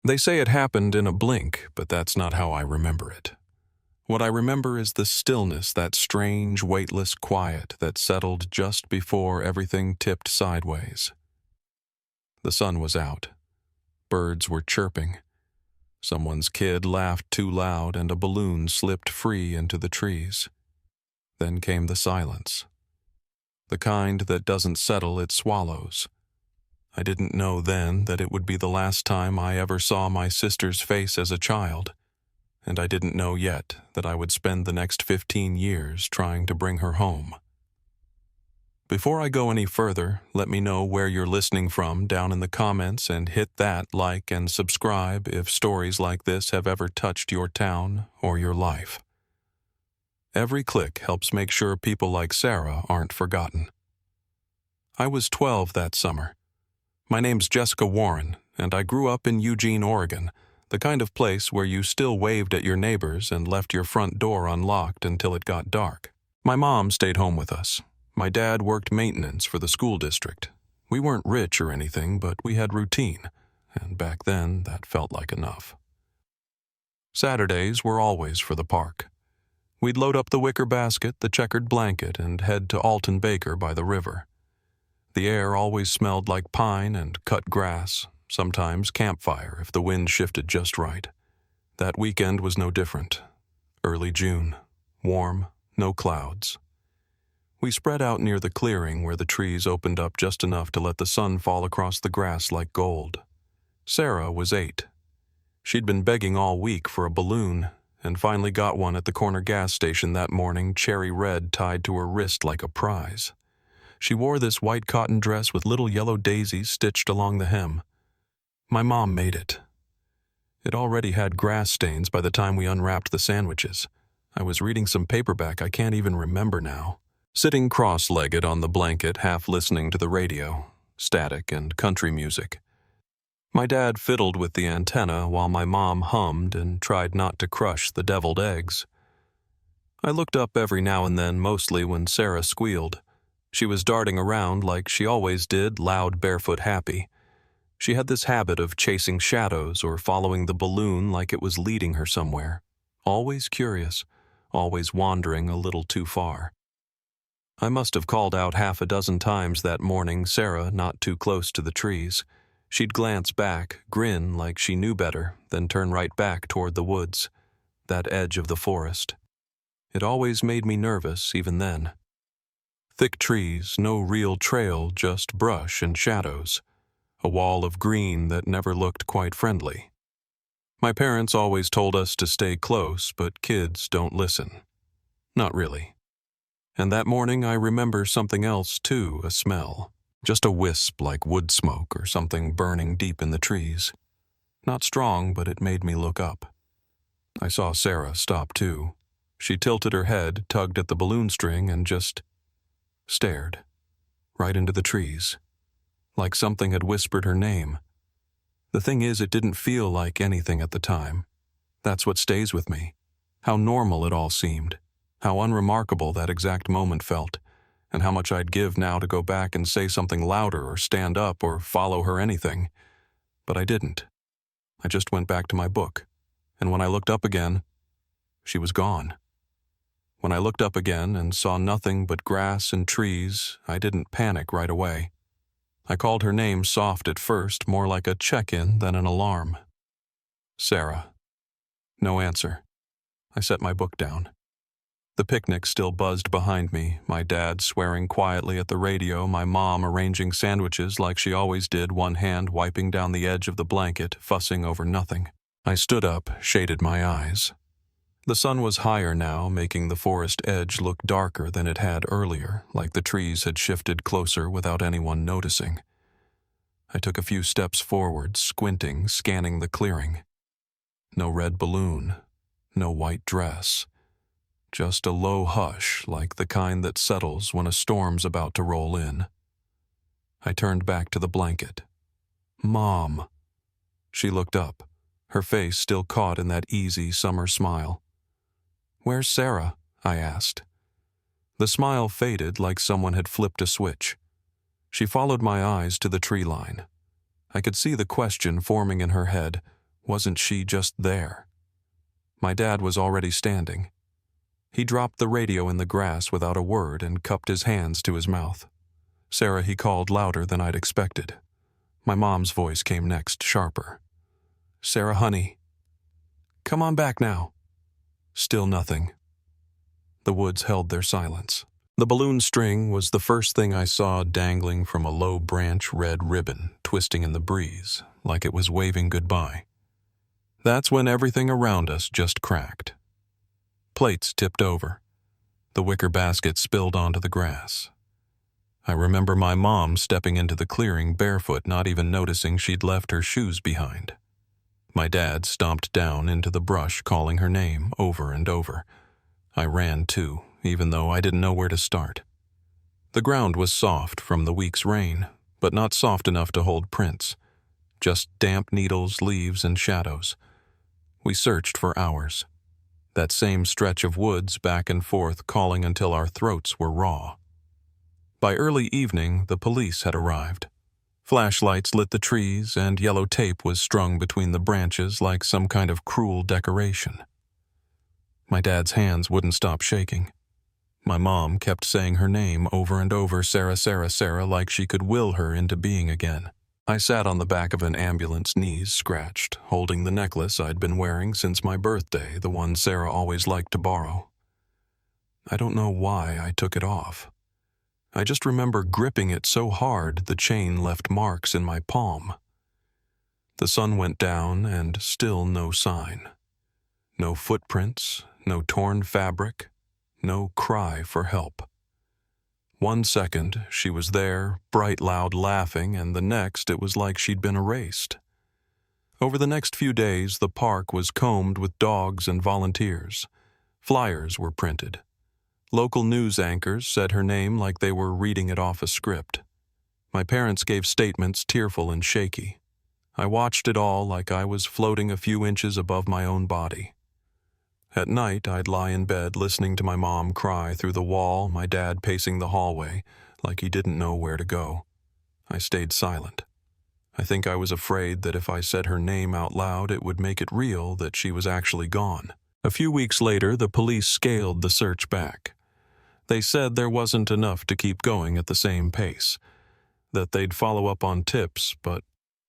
They say it happened in a blink, but that's not how I remember it. What I remember is the stillness, that strange, weightless quiet that settled just before everything tipped sideways. The sun was out. Birds were chirping. Someone's kid laughed too loud and a balloon slipped free into the trees. Then came the silence. The kind that doesn't settle, it swallows. I didn't know then that it would be the last time I ever saw my sister's face as a child, and I didn't know yet that I would spend the next 15 years trying to bring her home. Before I go any further, let me know where you're listening from down in the comments and hit that like and subscribe if stories like this have ever touched your town or your life. Every click helps make sure people like Sarah aren't forgotten. I was 12 that summer. My name's Jessica Warren, and I grew up in Eugene, Oregon, the kind of place where you still waved at your neighbors and left your front door unlocked until it got dark. My mom stayed home with us. My dad worked maintenance for the school district. We weren't rich or anything, but we had routine, and back then that felt like enough. Saturdays were always for the park. We'd load up the wicker basket, the checkered blanket, and head to Alton Baker by the river. The air always smelled like pine and cut grass, sometimes campfire if the wind shifted just right. That weekend was no different. Early June, warm, no clouds. We spread out near the clearing where the trees opened up just enough to let the sun fall across the grass like gold. Sarah was 8. She'd been begging all week for a balloon, and finally got one at the corner gas station that morning, cherry red tied to her wrist like a prize. She wore this white cotton dress with little yellow daisies stitched along the hem. My mom made it. It already had grass stains by the time we unwrapped the sandwiches. I was reading some paperback I can't even remember now. Sitting cross-legged on the blanket, half listening to the radio, static and country music. My dad fiddled with the antenna while my mom hummed and tried not to crush the deviled eggs. I looked up every now and then, mostly when Sarah squealed. She was darting around like she always did, loud, barefoot, happy. She had this habit of chasing shadows or following the balloon like it was leading her somewhere. Always curious, always wandering a little too far. I must have called out half a dozen times that morning, Sarah not too close to the trees. She'd glance back, grin like she knew better, then turn right back toward the woods, that edge of the forest. It always made me nervous, even then. Thick trees, no real trail, just brush and shadows. A wall of green that never looked quite friendly. My parents always told us to stay close, but kids don't listen. Not really. And that morning I remember something else too, a smell. Just a wisp like wood smoke or something burning deep in the trees. Not strong, but it made me look up. I saw Sarah stop too. She tilted her head, tugged at the balloon string, and just stared. Right into the trees. Like something had whispered her name. The thing is, it didn't feel like anything at the time. That's what stays with me. How normal it all seemed. How unremarkable that exact moment felt, and how much I'd give now to go back and say something louder or stand up or follow her anything. But I didn't. I just went back to my book, and when I looked up again, she was gone. When I looked up again and saw nothing but grass and trees, I didn't panic right away. I called her name soft at first, more like a check-in than an alarm. Sarah. No answer. I set my book down. The picnic still buzzed behind me, my dad swearing quietly at the radio, my mom arranging sandwiches like she always did, one hand wiping down the edge of the blanket, fussing over nothing. I stood up, shaded my eyes. The sun was higher now, making the forest edge look darker than it had earlier, like the trees had shifted closer without anyone noticing. I took a few steps forward, squinting, scanning the clearing. No red balloon, no white dress. Just a low hush, like the kind that settles when a storm's about to roll in. I turned back to the blanket. Mom. She looked up, her face still caught in that easy summer smile. Where's Sarah? I asked. The smile faded like someone had flipped a switch. She followed my eyes to the tree line. I could see the question forming in her head. Wasn't she just there? My dad was already standing. He dropped the radio in the grass without a word and cupped his hands to his mouth. Sarah, he called louder than I'd expected. My mom's voice came next, sharper. Sarah, honey. Come on back now. Still nothing. The woods held their silence. The balloon string was the first thing I saw dangling from a low branch red ribbon, twisting in the breeze, like it was waving goodbye. That's when everything around us just cracked. Plates tipped over. The wicker basket spilled onto the grass. I remember my mom stepping into the clearing barefoot, not even noticing she'd left her shoes behind. My dad stomped down into the brush, calling her name over and over. I ran too, even though I didn't know where to start. The ground was soft from the week's rain, but not soft enough to hold prints. Just damp needles, leaves, and shadows. We searched for hours. That same stretch of woods back and forth, calling until our throats were raw. By early evening, the police had arrived. Flashlights lit the trees, and yellow tape was strung between the branches like some kind of cruel decoration. My dad's hands wouldn't stop shaking. My mom kept saying her name over and over, Sarah, Sarah, Sarah, like she could will her into being again. I sat on the back of an ambulance, knees scratched, holding the necklace I'd been wearing since my birthday, the one Sarah always liked to borrow. I don't know why I took it off. I just remember gripping it so hard the chain left marks in my palm. The sun went down and still no sign. No footprints, no torn fabric, no cry for help. 1 second, she was there, bright, loud, laughing, and the next it was like she'd been erased. Over the next few days, the park was combed with dogs and volunteers. Flyers were printed. Local news anchors said her name like they were reading it off a script. My parents gave statements tearful and shaky. I watched it all like I was floating a few inches above my own body. At night, I'd lie in bed listening to my mom cry through the wall, my dad pacing the hallway like he didn't know where to go. I stayed silent. I think I was afraid that if I said her name out loud, it would make it real that she was actually gone. A few weeks later, the police scaled the search back. They said there wasn't enough to keep going at the same pace, that they'd follow up on tips, but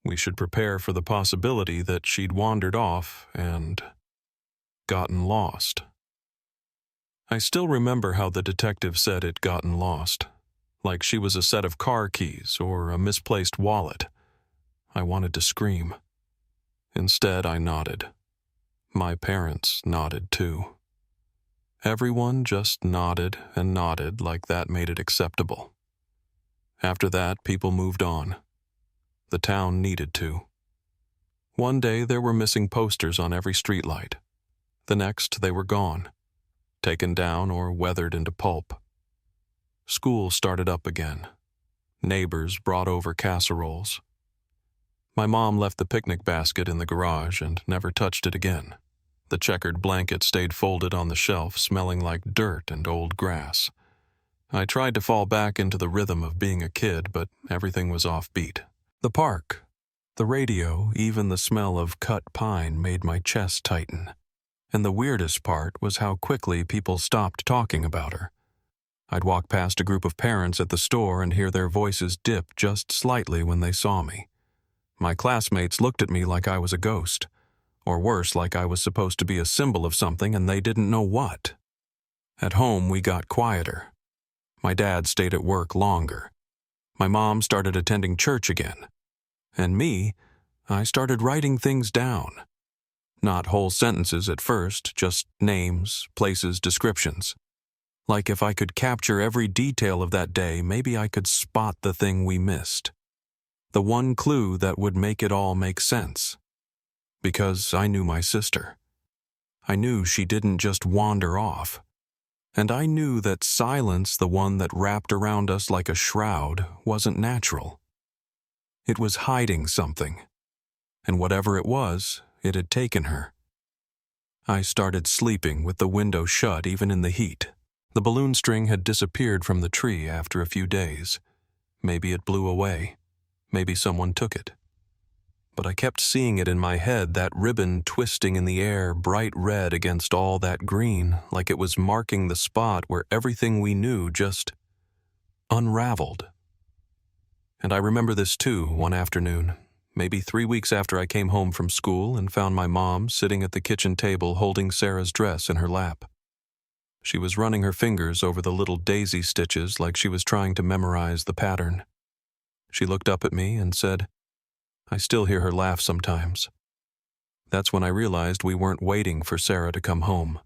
we should prepare for the possibility that she'd wandered off and gotten lost. I still remember how the detective said it'd gotten lost, like she was a set of car keys or a misplaced wallet. I wanted to scream. Instead, I nodded. My parents nodded too. Everyone just nodded and nodded like that made it acceptable. After that, people moved on. The town needed to. One day there were missing posters on every streetlight. The next, they were gone, taken down or weathered into pulp. School started up again. Neighbors brought over casseroles. My mom left the picnic basket in the garage and never touched it again. The checkered blanket stayed folded on the shelf, smelling like dirt and old grass. I tried to fall back into the rhythm of being a kid, but everything was offbeat. The park, the radio, even the smell of cut pine made my chest tighten. And the weirdest part was how quickly people stopped talking about her. I'd walk past a group of parents at the store and hear their voices dip just slightly when they saw me. My classmates looked at me like I was a ghost, or worse, like I was supposed to be a symbol of something and they didn't know what. At home, we got quieter. My dad stayed at work longer. My mom started attending church again. And me, I started writing things down. Not whole sentences at first, just names, places, descriptions. Like if I could capture every detail of that day, maybe I could spot the thing we missed. The one clue that would make it all make sense. Because I knew my sister. I knew she didn't just wander off. And I knew that silence, the one that wrapped around us like a shroud, wasn't natural. It was hiding something. And whatever it was, it had taken her. I started sleeping with the window shut even in the heat. The balloon string had disappeared from the tree after a few days. Maybe it blew away. Maybe someone took it. But I kept seeing it in my head, that ribbon twisting in the air, bright red against all that green, like it was marking the spot where everything we knew just unraveled. And I remember this too, one afternoon, maybe 3 weeks after I came home from school and found my mom sitting at the kitchen table holding Sarah's dress in her lap. She was running her fingers over the little daisy stitches like she was trying to memorize the pattern. She looked up at me and said, "I still hear her laugh sometimes." That's when I realized we weren't waiting for Sarah to come home.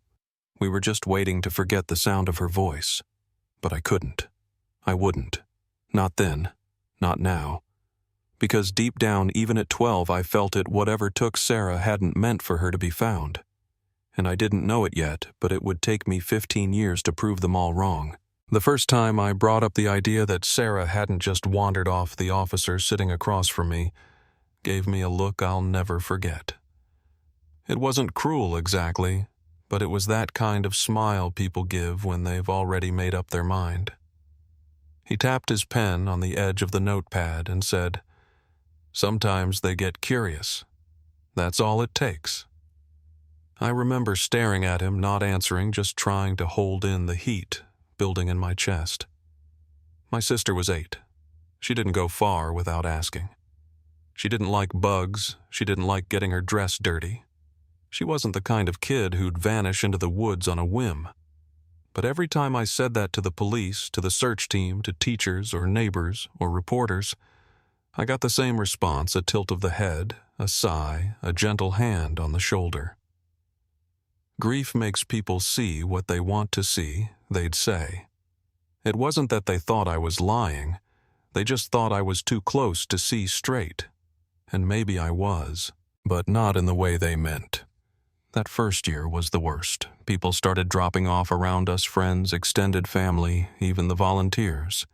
We were just waiting to forget the sound of her voice. But I couldn't. I wouldn't. Not then. Not now. Because deep down, even at 12, I felt it, whatever took Sarah hadn't meant for her to be found. And I didn't know it yet, but it would take me 15 years to prove them all wrong. The first time I brought up the idea that Sarah hadn't just wandered off, the officer sitting across from me gave me a look I'll never forget. It wasn't cruel exactly, but it was that kind of smile people give when they've already made up their mind. He tapped his pen on the edge of the notepad and said, "Sometimes they get curious. That's all it takes." I remember staring at him, not answering, just trying to hold in the heat building in my chest. My sister was 8. She didn't go far without asking. She didn't like bugs. She didn't like getting her dress dirty. She wasn't the kind of kid who'd vanish into the woods on a whim. But every time I said that to the police, to the search team, to teachers or neighbors or reporters, I got the same response, a tilt of the head, a sigh, a gentle hand on the shoulder. Grief makes people see what they want to see, they'd say. It wasn't that they thought I was lying. They just thought I was too close to see straight. And maybe I was, but not in the way they meant. That first year was the worst. People started dropping off around us, friends, extended family, even the volunteers.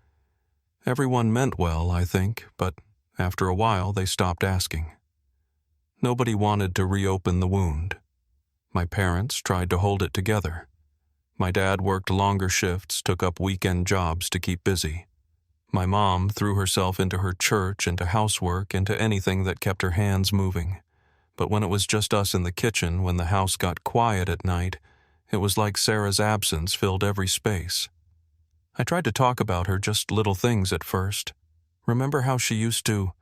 Everyone meant well, I think, but after a while they stopped asking. Nobody wanted to reopen the wound. My parents tried to hold it together. My dad worked longer shifts, took up weekend jobs to keep busy. My mom threw herself into her church, into housework, into anything that kept her hands moving. But when it was just us in the kitchen, when the house got quiet at night, it was like Sarah's absence filled every space. I tried to talk about her, just little things at first. Remember how she used to,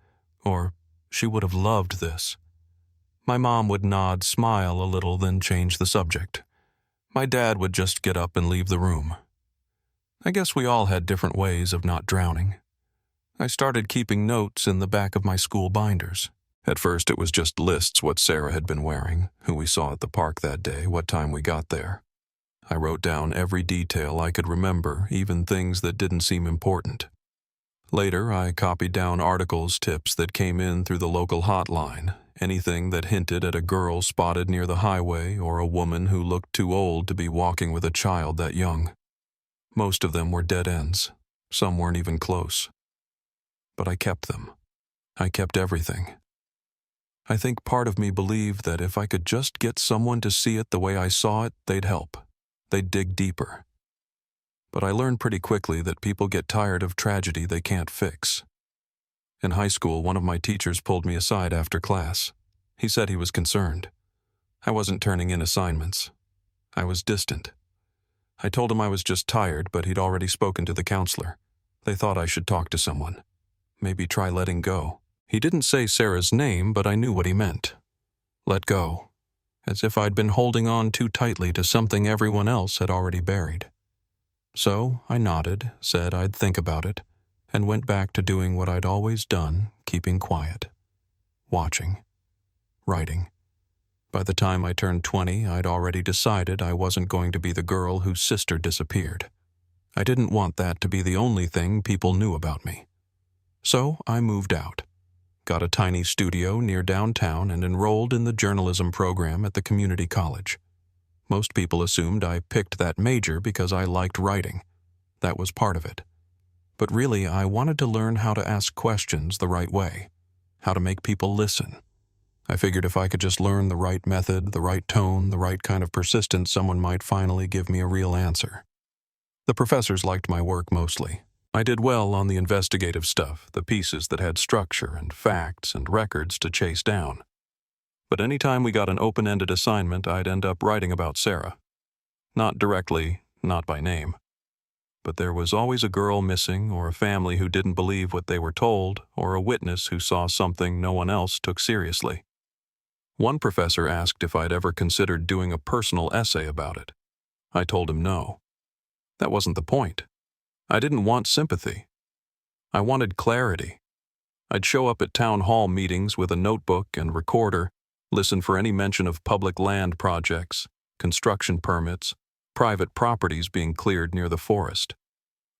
or she would have loved this. My mom would nod, smile a little, then change the subject. My dad would just get up and leave the room. I guess we all had different ways of not drowning. I started keeping notes in the back of my school binders. At first it was just lists, what Sarah had been wearing, who we saw at the park that day, what time we got there. I wrote down every detail I could remember, even things that didn't seem important. Later, I copied down articles, tips that came in through the local hotline, anything that hinted at a girl spotted near the highway or a woman who looked too old to be walking with a child that young. Most of them were dead ends. Some weren't even close. But I kept them. I kept everything. I think part of me believed that if I could just get someone to see it the way I saw it, they'd help. They'd dig deeper. But I learned pretty quickly that people get tired of tragedy they can't fix. In high school, one of my teachers pulled me aside after class. He said he was concerned. I wasn't turning in assignments. I was distant. I told him I was just tired, but he'd already spoken to the counselor. They thought I should talk to someone. Maybe try letting go. He didn't say Sarah's name, but I knew what he meant. Let go. As if I'd been holding on too tightly to something everyone else had already buried. So I nodded, said I'd think about it, and went back to doing what I'd always done, keeping quiet. Watching. Writing. By the time I turned 20, I'd already decided I wasn't going to be the girl whose sister disappeared. I didn't want that to be the only thing people knew about me. So I moved out. Got a tiny studio near downtown and enrolled in the journalism program at the community college. Most people assumed I picked that major because I liked writing. That was part of it. But really, I wanted to learn how to ask questions the right way, how to make people listen. I figured if I could just learn the right method, the right tone, the right kind of persistence, someone might finally give me a real answer. The professors liked my work mostly. I did well on the investigative stuff, the pieces that had structure and facts and records to chase down. But any time we got an open-ended assignment, I'd end up writing about Sarah. Not directly, not by name. But there was always a girl missing, or a family who didn't believe what they were told, or a witness who saw something no one else took seriously. One professor asked if I'd ever considered doing a personal essay about it. I told him no. That wasn't the point. I didn't want sympathy. I wanted clarity. I'd show up at town hall meetings with a notebook and recorder, listen for any mention of public land projects, construction permits, private properties being cleared near the forest.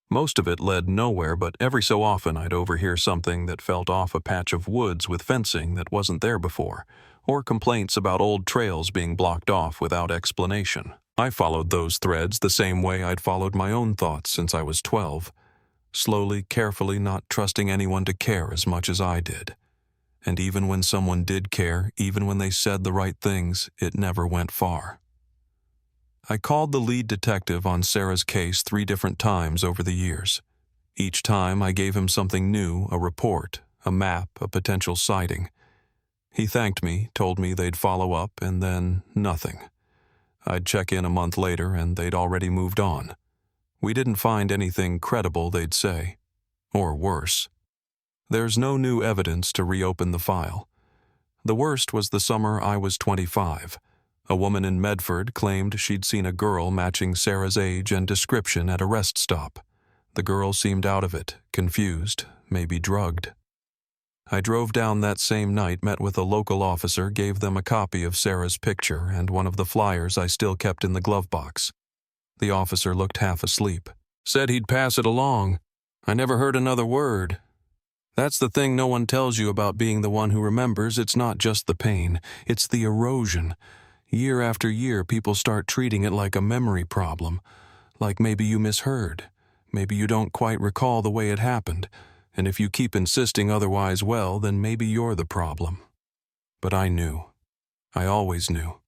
Most of it led nowhere, but every so often I'd overhear something that felt off a patch of woods with fencing that wasn't there before, or complaints about old trails being blocked off without explanation. I followed those threads the same way I'd followed my own thoughts since I was 12, slowly, carefully, not trusting anyone to care as much as I did. And even when someone did care, even when they said the right things, it never went far. I called the lead detective on Sarah's case 3 different times over the years. Each time I gave him something new, a report, a map, a potential sighting. He thanked me, told me they'd follow up, and then nothing. I'd check in a month later and they'd already moved on. We didn't find anything credible, they'd say. Or worse. There's no new evidence to reopen the file. The worst was the summer I was 25. A woman in Medford claimed she'd seen a girl matching Sarah's age and description at a rest stop. The girl seemed out of it, confused, maybe drugged. I drove down that same night, met with a local officer, gave them a copy of Sarah's picture and one of the flyers I still kept in the glove box. The officer looked half asleep. Said he'd pass it along. I never heard another word. That's the thing no one tells you about being the one who remembers. It's not just the pain, it's the erosion. Year after year, people start treating it like a memory problem. Like maybe you misheard. Maybe you don't quite recall the way it happened. And if you keep insisting otherwise, well, then maybe you're the problem. But I knew. I always knew.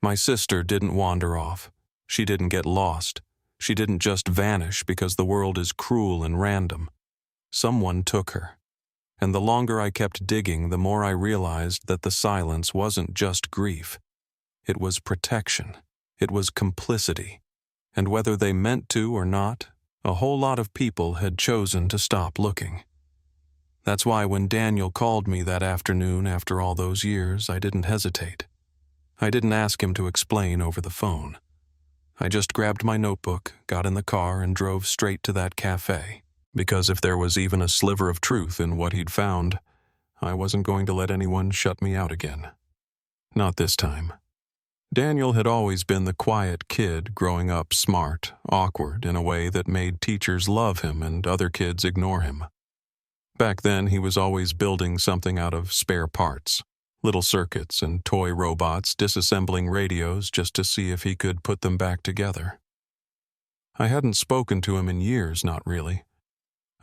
My sister didn't wander off. She didn't get lost. She didn't just vanish because the world is cruel and random. Someone took her. And the longer I kept digging, the more I realized that the silence wasn't just grief. It was protection. It was complicity. And whether they meant to or not, a whole lot of people had chosen to stop looking. That's why when Daniel called me that afternoon after all those years, I didn't hesitate. I didn't ask him to explain over the phone. I just grabbed my notebook, got in the car, and drove straight to that cafe. Because if there was even a sliver of truth in what he'd found, I wasn't going to let anyone shut me out again. Not this time. Daniel had always been the quiet kid growing up smart, awkward in a way that made teachers love him and other kids ignore him. Back then, he was always building something out of spare parts, little circuits and toy robots, disassembling radios just to see if he could put them back together. I hadn't spoken to him in years, not really.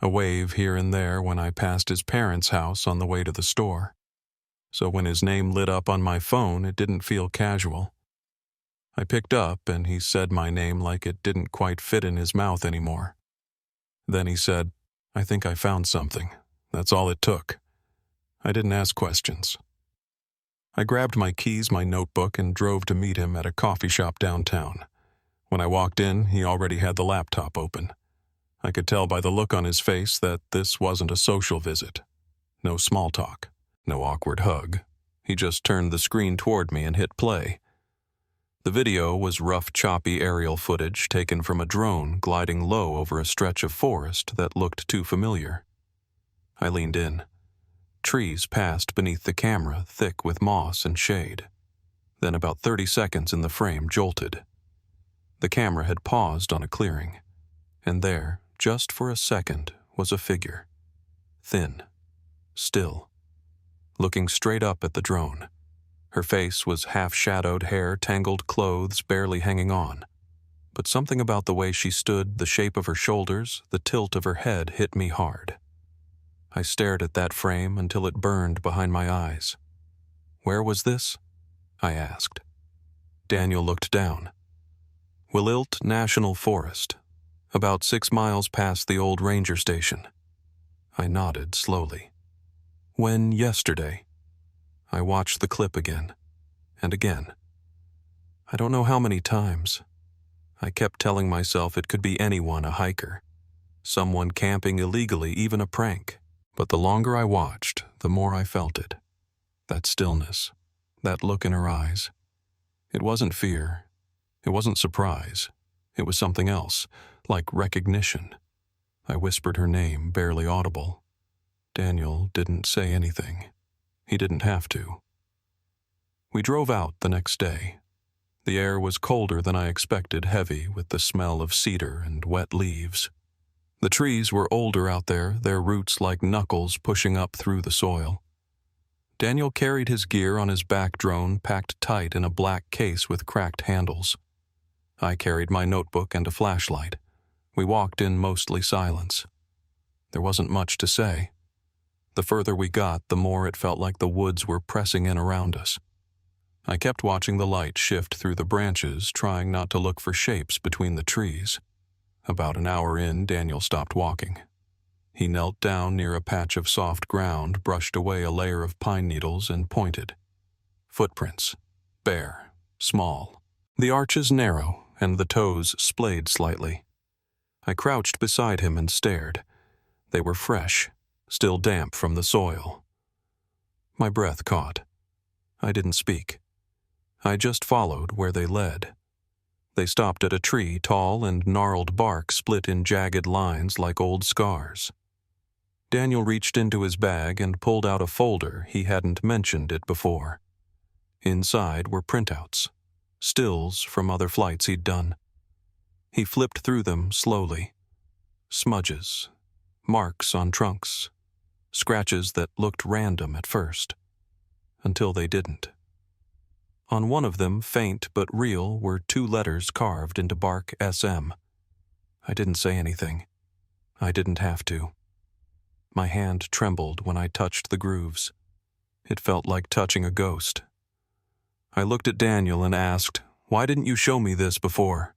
A wave here and there when I passed his parents' house on the way to the store. So when his name lit up on my phone, it didn't feel casual. I picked up and he said my name like it didn't quite fit in his mouth anymore. Then he said, "I think I found something. That's all it took." I didn't ask questions. I grabbed my keys, my notebook, and drove to meet him at a coffee shop downtown. When I walked in, he already had the laptop open. I could tell by the look on his face that this wasn't a social visit. No small talk, no awkward hug. He just turned the screen toward me and hit play. The video was rough, choppy aerial footage taken from a drone gliding low over a stretch of forest that looked too familiar. I leaned in. Trees passed beneath the camera, thick with moss and shade. Then about 30 seconds in the frame jolted. The camera had paused on a clearing, and there, just for a second, was a figure. Thin, still, looking straight up at the drone. Her face was half-shadowed hair, tangled clothes barely hanging on. But something about the way she stood, the shape of her shoulders, the tilt of her head hit me hard. I stared at that frame until it burned behind my eyes. "Where was this?" I asked. Daniel looked down. "Willilt National Forest. About 6 miles past the old ranger station. I nodded slowly. When yesterday? I watched the clip again, and again. I don't know how many times. I kept telling myself it could be anyone, a hiker, someone camping illegally, even a prank. But the longer I watched, the more I felt it. That stillness, that look in her eyes. It wasn't fear. It wasn't surprise. It was something else, like recognition. I whispered her name, barely audible. Daniel didn't say anything. He didn't have to. We drove out the next day. The air was colder than I expected, heavy with the smell of cedar and wet leaves. The trees were older out there, their roots like knuckles pushing up through the soil. Daniel carried his gear on his back drone, packed tight in a black case with cracked handles. I carried my notebook and a flashlight. We walked in mostly silence. There wasn't much to say. The further we got, the more it felt like the woods were pressing in around us. I kept watching the light shift through the branches, trying not to look for shapes between the trees. About an hour in, Daniel stopped walking. He knelt down near a patch of soft ground, brushed away a layer of pine needles, and pointed. Footprints. Bare. Small. The arches narrow, and the toes splayed slightly. I crouched beside him and stared. They were fresh, still damp from the soil. My breath caught. I didn't speak. I just followed where they led. They stopped at a tree, tall and gnarled bark split in jagged lines like old scars. Daniel reached into his bag and pulled out a folder. He hadn't mentioned it before. Inside were printouts, stills from other flights he'd done. He flipped through them slowly. Smudges, marks on trunks, scratches that looked random at first, until they didn't. On one of them, faint but real, were 2 letters carved into bark, SM. I didn't say anything. I didn't have to. My hand trembled when I touched the grooves. It felt like touching a ghost. I looked at Daniel and asked, "Why didn't you show me this before?"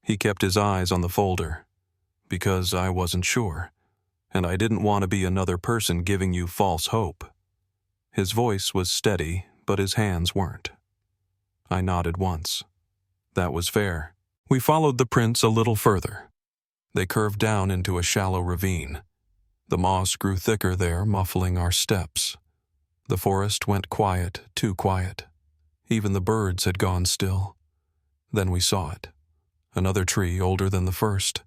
He kept his eyes on the folder. Because I wasn't sure, and I didn't want to be another person giving you false hope. His voice was steady, but his hands weren't. I nodded once. That was fair. We followed the prints a little further. They curved down into a shallow ravine. The moss grew thicker there, muffling our steps. The forest went quiet, too quiet. Even the birds had gone still. Then we saw it. Another tree older than the first.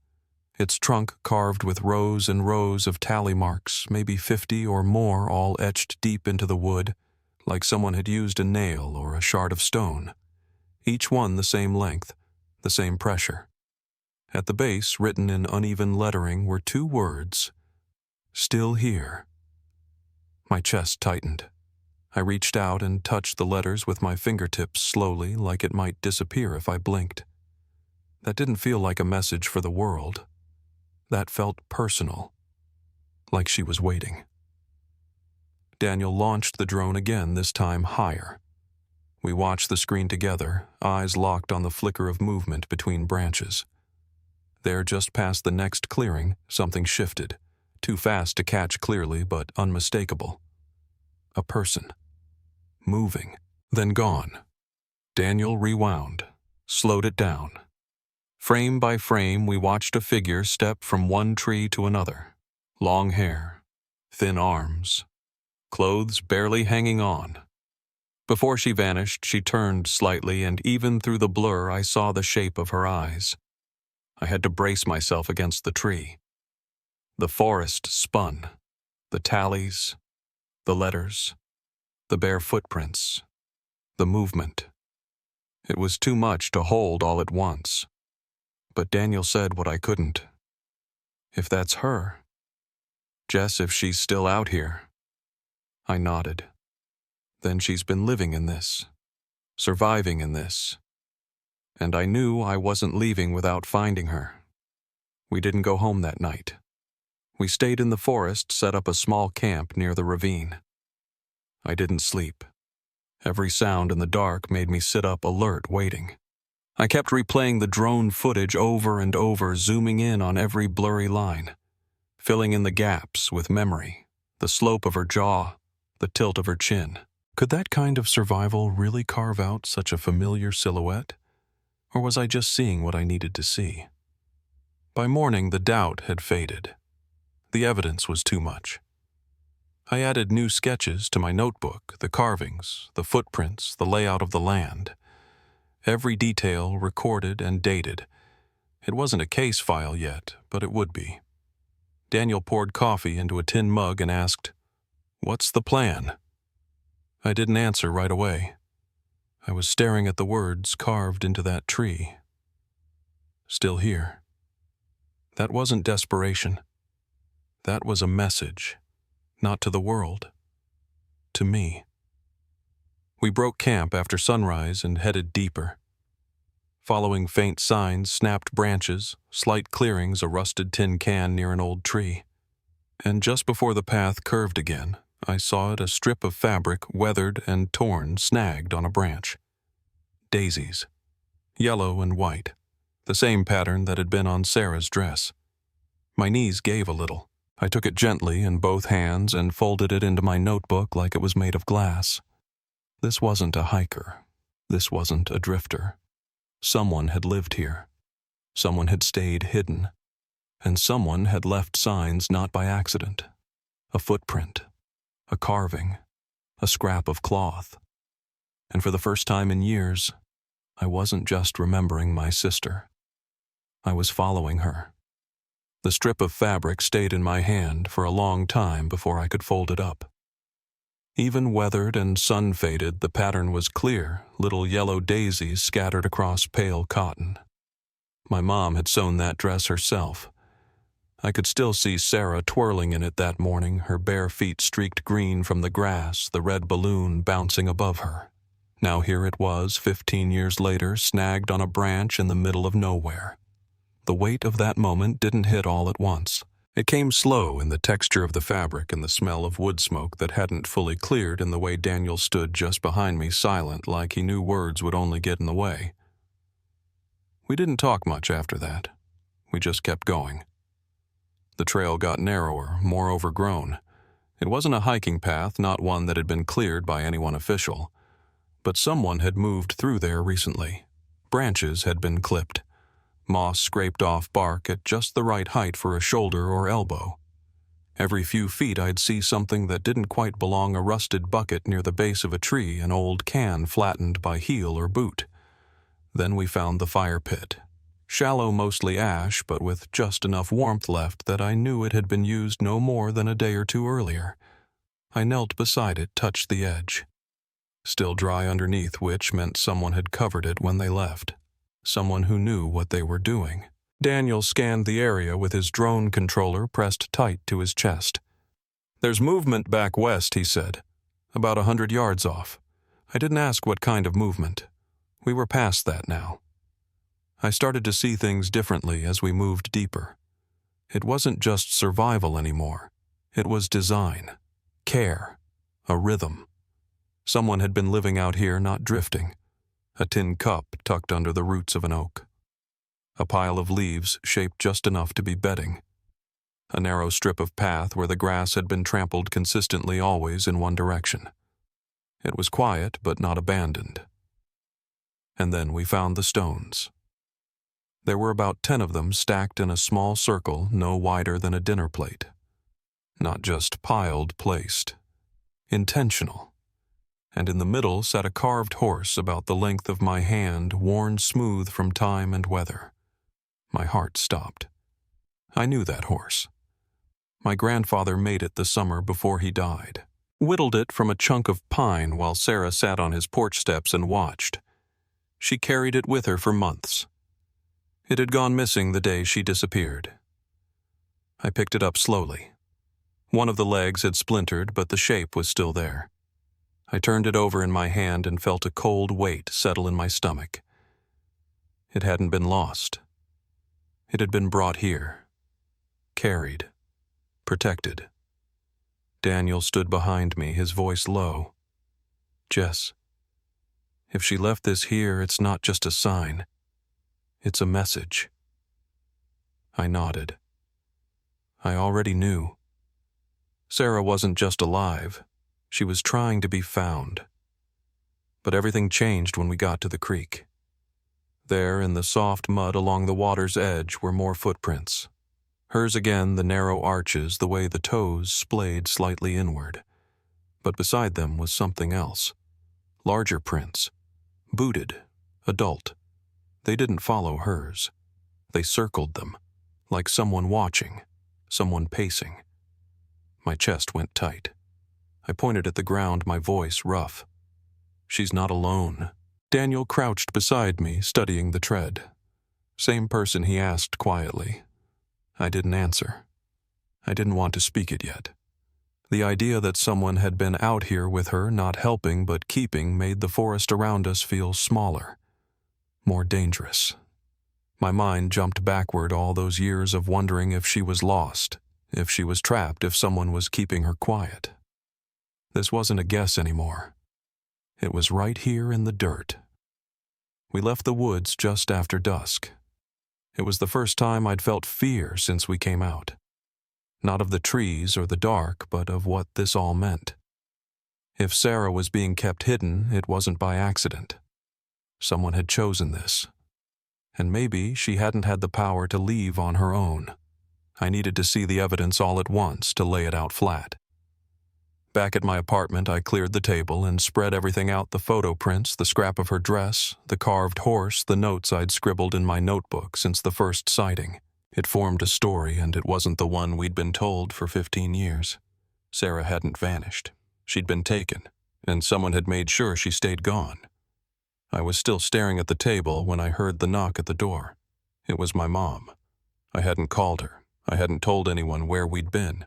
Its trunk carved with rows and rows of tally marks, maybe 50 or more, all etched deep into the wood, like someone had used a nail or a shard of stone. Each one the same length, the same pressure. At the base, written in uneven lettering, were 2 words. Still here. My chest tightened. I reached out and touched the letters with my fingertips slowly, like it might disappear if I blinked. That didn't feel like a message for the world. That felt personal, like she was waiting. Daniel launched the drone again, this time higher. We watched the screen together, eyes locked on the flicker of movement between branches. There, just past the next clearing, something shifted, too fast to catch clearly, but unmistakable. A person. Moving, then gone. Daniel rewound, slowed it down. Frame by frame, we watched a figure step from one tree to another. Long hair, thin arms, clothes barely hanging on. Before she vanished, she turned slightly, and even through the blur, I saw the shape of her eyes. I had to brace myself against the tree. The forest spun. The tallies, the letters, the bare footprints, the movement. It was too much to hold all at once. But Daniel said what I couldn't. If that's her. Jess, if she's still out here. I nodded. Then she's been living in this, surviving in this. And I knew I wasn't leaving without finding her. We didn't go home that night. We stayed in the forest, set up a small camp near the ravine. I didn't sleep. Every sound in the dark made me sit up alert, waiting. I kept replaying the drone footage over and over, zooming in on every blurry line, filling in the gaps with memory, the slope of her jaw, the tilt of her chin. Could that kind of survival really carve out such a familiar silhouette? Or was I just seeing what I needed to see? By morning, the doubt had faded. The evidence was too much. I added new sketches to my notebook, the carvings, the footprints, the layout of the land. Every detail recorded and dated. It wasn't a case file yet, but it would be. Daniel poured coffee into a tin mug and asked, "What's the plan?" I didn't answer right away. I was staring at the words carved into that tree. Still here. That wasn't desperation. That was a message, not to the world, to me. We broke camp after sunrise and headed deeper. Following faint signs, snapped branches, slight clearings, a rusted tin can near an old tree. And just before the path curved again, I saw it, a strip of fabric, weathered and torn, snagged on a branch. Daisies, yellow and white, the same pattern that had been on Sarah's dress. My knees gave a little. I took it gently in both hands and folded it into my notebook like it was made of glass. This wasn't a hiker. This wasn't a drifter. Someone had lived here. Someone had stayed hidden. And someone had left signs not by accident. A footprint, a carving, a scrap of cloth. And for the first time in years, I wasn't just remembering my sister. I was following her. The strip of fabric stayed in my hand for a long time before I could fold it up. Even weathered and sun-faded, the pattern was clear, little yellow daisies scattered across pale cotton. My mom had sewn that dress herself. I could still see Sarah twirling in it that morning, her bare feet streaked green from the grass, the red balloon bouncing above her. Now here it was, 15 years later, snagged on a branch in the middle of nowhere. The weight of that moment didn't hit all at once. It came slow in the texture of the fabric and the smell of wood smoke that hadn't fully cleared, in the way Daniel stood just behind me, silent, like he knew words would only get in the way. We didn't talk much after that. We just kept going. The trail got narrower, more overgrown. It wasn't a hiking path, not one that had been cleared by anyone official. But someone had moved through there recently. Branches had been clipped. Moss scraped off bark at just the right height for a shoulder or elbow. Every few feet I'd see something that didn't quite belong, a rusted bucket near the base of a tree, an old can flattened by heel or boot. Then we found the fire pit. Shallow, mostly ash, but with just enough warmth left that I knew it had been used no more than a day or two earlier. I knelt beside it, touched the edge. Still dry underneath, which meant someone had covered it when they left. Someone who knew what they were doing. Daniel scanned the area with his drone controller pressed tight to his chest. "There's movement back west," he said, "about 100 yards off." I didn't ask what kind of movement. We were past that now. I started to see things differently as we moved deeper. It wasn't just survival anymore. It was design, care, a rhythm. Someone had been living out here, not drifting. A tin cup tucked under the roots of an oak. A pile of leaves shaped just enough to be bedding. A narrow strip of path where the grass had been trampled consistently, always in one direction. It was quiet, but not abandoned. And then we found the stones. There were about 10 of them stacked in a small circle no wider than a dinner plate. Not just piled, placed. Intentional. And in the middle sat a carved horse about the length of my hand, worn smooth from time and weather. My heart stopped. I knew that horse. My grandfather made it the summer before he died. Whittled it from a chunk of pine while Sarah sat on his porch steps and watched. She carried it with her for months. It had gone missing the day she disappeared. I picked it up slowly. One of the legs had splintered, but the shape was still there. I turned it over in my hand and felt a cold weight settle in my stomach. It hadn't been lost. It had been brought here. Carried. Protected. Daniel stood behind me, his voice low. "Jess, if she left this here, it's not just a sign. It's a message." I nodded. I already knew. Sarah wasn't just alive. She was trying to be found. But everything changed when we got to the creek. There, in the soft mud along the water's edge, were more footprints. Hers again, the narrow arches, the way the toes splayed slightly inward. But beside them was something else. Larger prints. Booted. Adult. They didn't follow hers. They circled them, like someone watching, someone pacing. My chest went tight. I pointed at the ground, my voice rough. "She's not alone." Daniel crouched beside me, studying the tread. Same person he asked quietly. I didn't answer. I didn't want to speak it yet. The idea that someone had been out here with her, not helping but keeping, made the forest around us feel smaller, more dangerous. My mind jumped backward all those years of wondering if she was lost, if she was trapped, if someone was keeping her quiet. This wasn't a guess anymore. It was right here in the dirt. We left the woods just after dusk. It was the first time I'd felt fear since we came out. Not of the trees or the dark, but of what this all meant. If Sarah was being kept hidden, it wasn't by accident. Someone had chosen this. And maybe she hadn't had the power to leave on her own. I needed to see the evidence all at once to lay it out flat. Back at my apartment, I cleared the table and spread everything out: the photo prints, the scrap of her dress, the carved horse, the notes I'd scribbled in my notebook since the first sighting. It formed a story, and it wasn't the one we'd been told for 15 years. Sarah hadn't vanished. She'd been taken, and someone had made sure she stayed gone. I was still staring at the table when I heard the knock at the door. It was my mom. I hadn't called her. I hadn't told anyone where we'd been.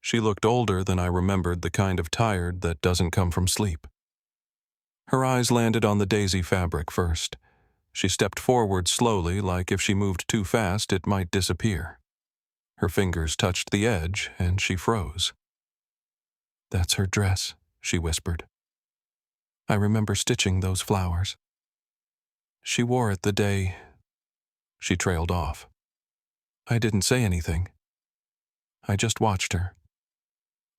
She looked older than I remembered, the kind of tired that doesn't come from sleep. Her eyes landed on the daisy fabric first. She stepped forward slowly, like if she moved too fast it might disappear. Her fingers touched the edge, and she froze. "That's her dress," she whispered. "I remember stitching those flowers. She wore it the day—" She trailed off. I didn't say anything. I just watched her.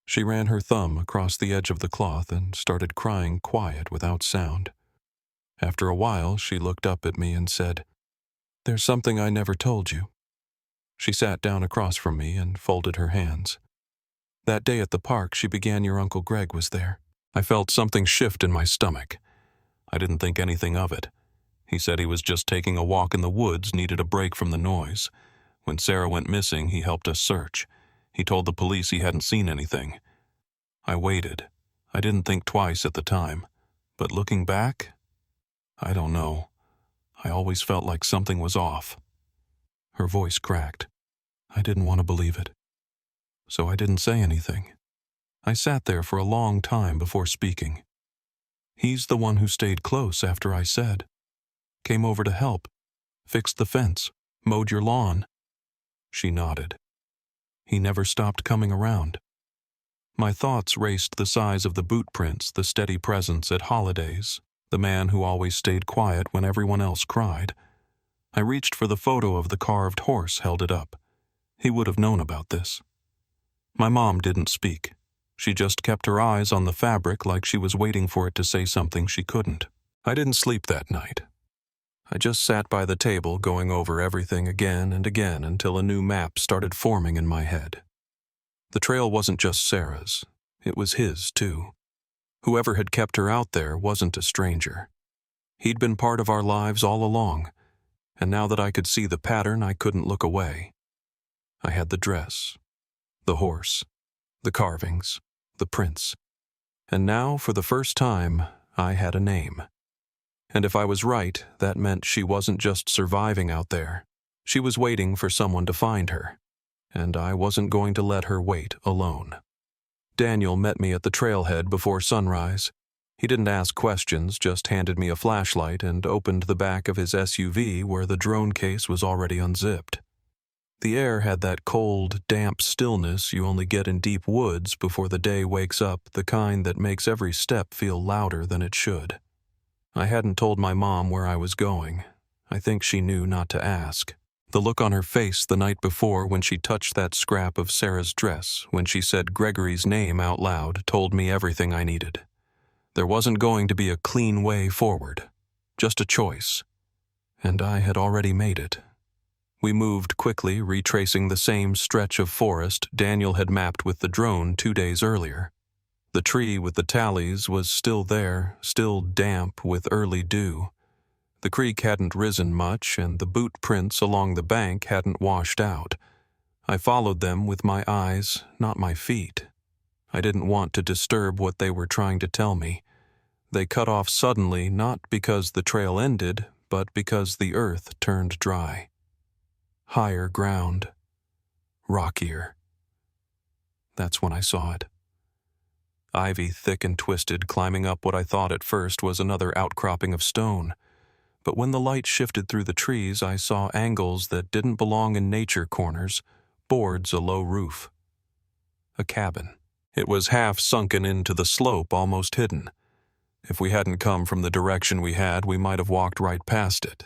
She ran her thumb across the edge of the cloth and started crying quiet without sound. After a while, she looked up at me and said, "There's something I never told you." She sat down across from me and folded her hands. "That day at the park, she began your Uncle Greg was there." I felt something shift in my stomach. I didn't think anything of it. He said he was just taking a walk in the woods, needed a break from the noise. When Sarah went missing, he helped us search. He told the police he hadn't seen anything. I waited. I didn't think twice at the time. But looking back, I don't know. I always felt like something was off. Her voice cracked. I didn't want to believe it. So I didn't say anything. I sat there for a long time before speaking. He's the one who stayed close after I said. Came over to help. Fixed the fence. Mowed your lawn. She nodded. He never stopped coming around. My thoughts raced the size of the boot prints, the steady presence at holidays, the man who always stayed quiet when everyone else cried. I reached for the photo of the carved horse, held it up. He would have known about this. My mom didn't speak. She just kept her eyes on the fabric like she was waiting for it to say something she couldn't. I didn't sleep that night. I just sat by the table going over everything again and again until a new map started forming in my head. The trail wasn't just Sarah's. It was his, too. Whoever had kept her out there wasn't a stranger. He'd been part of our lives all along, and now that I could see the pattern, I couldn't look away. I had the dress, the horse, the carvings, the prints, and now, for the first time, I had a name. And if I was right, that meant she wasn't just surviving out there. She was waiting for someone to find her, and I wasn't going to let her wait alone. Daniel met me at the trailhead before sunrise. He didn't ask questions, just handed me a flashlight and opened the back of his SUV where the drone case was already unzipped. The air had that cold, damp stillness you only get in deep woods before the day wakes up, the kind that makes every step feel louder than it should. I hadn't told my mom where I was going. I think she knew not to ask. The look on her face the night before when she touched that scrap of Sarah's dress, when she said Gregory's name out loud, told me everything I needed. There wasn't going to be a clean way forward, just a choice. And I had already made it. We moved quickly, retracing the same stretch of forest Daniel had mapped with the drone 2 days earlier. The tree with the tallies was still there, still damp with early dew. The creek hadn't risen much, and the boot prints along the bank hadn't washed out. I followed them with my eyes, not my feet. I didn't want to disturb what they were trying to tell me. They cut off suddenly, not because the trail ended, but because the earth turned dry. Higher ground. Rockier. That's when I saw it. Ivy thick and twisted, climbing up what I thought at first was another outcropping of stone. But when the light shifted through the trees, I saw angles that didn't belong in nature corners, boards a low roof. A cabin. It was half sunken into the slope, almost hidden. If we hadn't come from the direction we had, we might have walked right past it.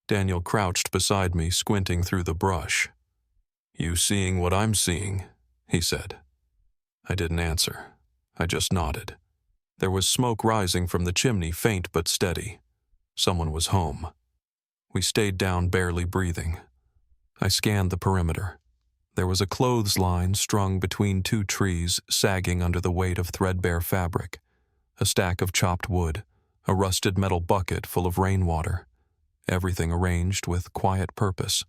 Daniel crouched beside me, squinting through the brush. "You seeing what I'm seeing?" he said. I didn't answer. I just nodded. There was smoke rising from the chimney, faint but steady. Someone was home. We stayed down, barely breathing. I scanned the perimeter. There was a clothesline strung between 2 trees, sagging under the weight of threadbare fabric, a stack of chopped wood, a rusted metal bucket full of rainwater, everything arranged with quiet purpose.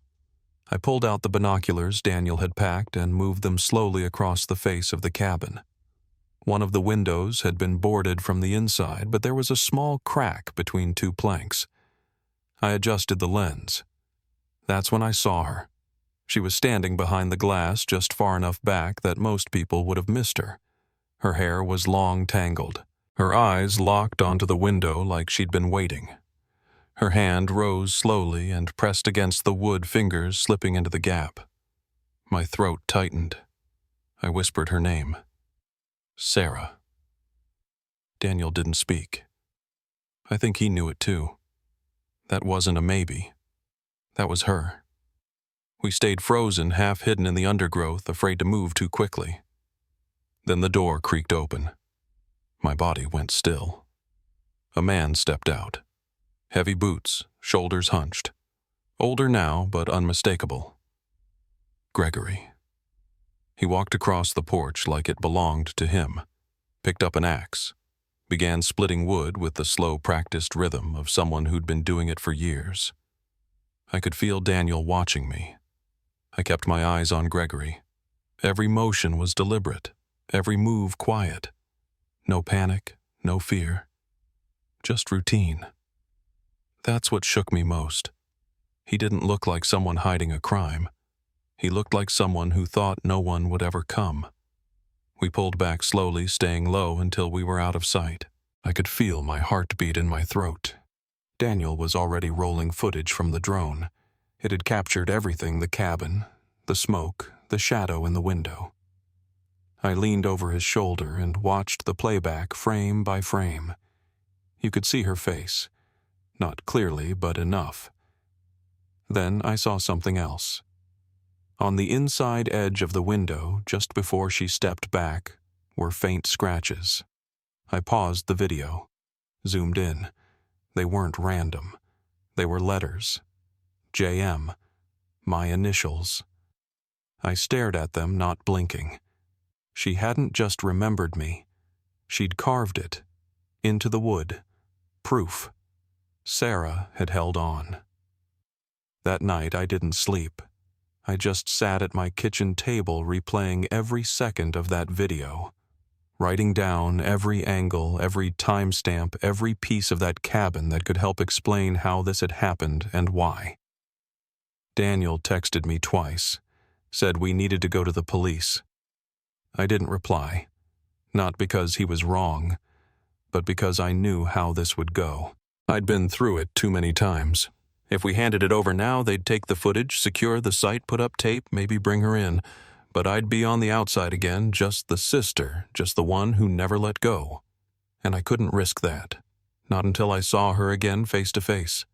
I pulled out the binoculars Daniel had packed and moved them slowly across the face of the cabin. One of the windows had been boarded from the inside, but there was a small crack between 2 planks. I adjusted the lens. That's when I saw her. She was standing behind the glass just far enough back that most people would have missed her. Her hair was long tangled. Her eyes locked onto the window like she'd been waiting. Her hand rose slowly and pressed against the wood, fingers slipping into the gap. My throat tightened. I whispered her name. Sarah. Daniel didn't speak. I think he knew it too. That wasn't a maybe. That was her. We stayed frozen, half hidden in the undergrowth, afraid to move too quickly. Then the door creaked open. My body went still. A man stepped out. Heavy boots, shoulders hunched. Older now, but unmistakable. Gregory. He walked across the porch like it belonged to him, picked up an axe, began splitting wood with the slow, practiced rhythm of someone who'd been doing it for years. I could feel Daniel watching me. I kept my eyes on Gregory. Every motion was deliberate, every move quiet. No panic, no fear. Just routine. That's what shook me most. He didn't look like someone hiding a crime. He looked like someone who thought no one would ever come. We pulled back slowly, staying low until we were out of sight. I could feel my heartbeat in my throat. Daniel was already rolling footage from the drone. It had captured everything: the cabin, the smoke, the shadow in the window. I leaned over his shoulder and watched the playback frame by frame. You could see her face. Not clearly, but enough. Then I saw something else. On the inside edge of the window, just before she stepped back, were faint scratches. I paused the video, zoomed in. They weren't random. They were letters. JM. My initials. I stared at them, not blinking. She hadn't just remembered me. She'd carved it. Into the wood. Proof. Sarah had held on. That night I didn't sleep. I just sat at my kitchen table replaying every second of that video, writing down every angle, every timestamp, every piece of that cabin that could help explain how this had happened and why. Daniel texted me twice, said we needed to go to the police. I didn't reply, not because he was wrong, but because I knew how this would go. I'd been through it too many times. If we handed it over now, they'd take the footage, secure the site, put up tape, maybe bring her in. But I'd be on the outside again, just the sister, just the one who never let go. And I couldn't risk that. Not until I saw her again face to face.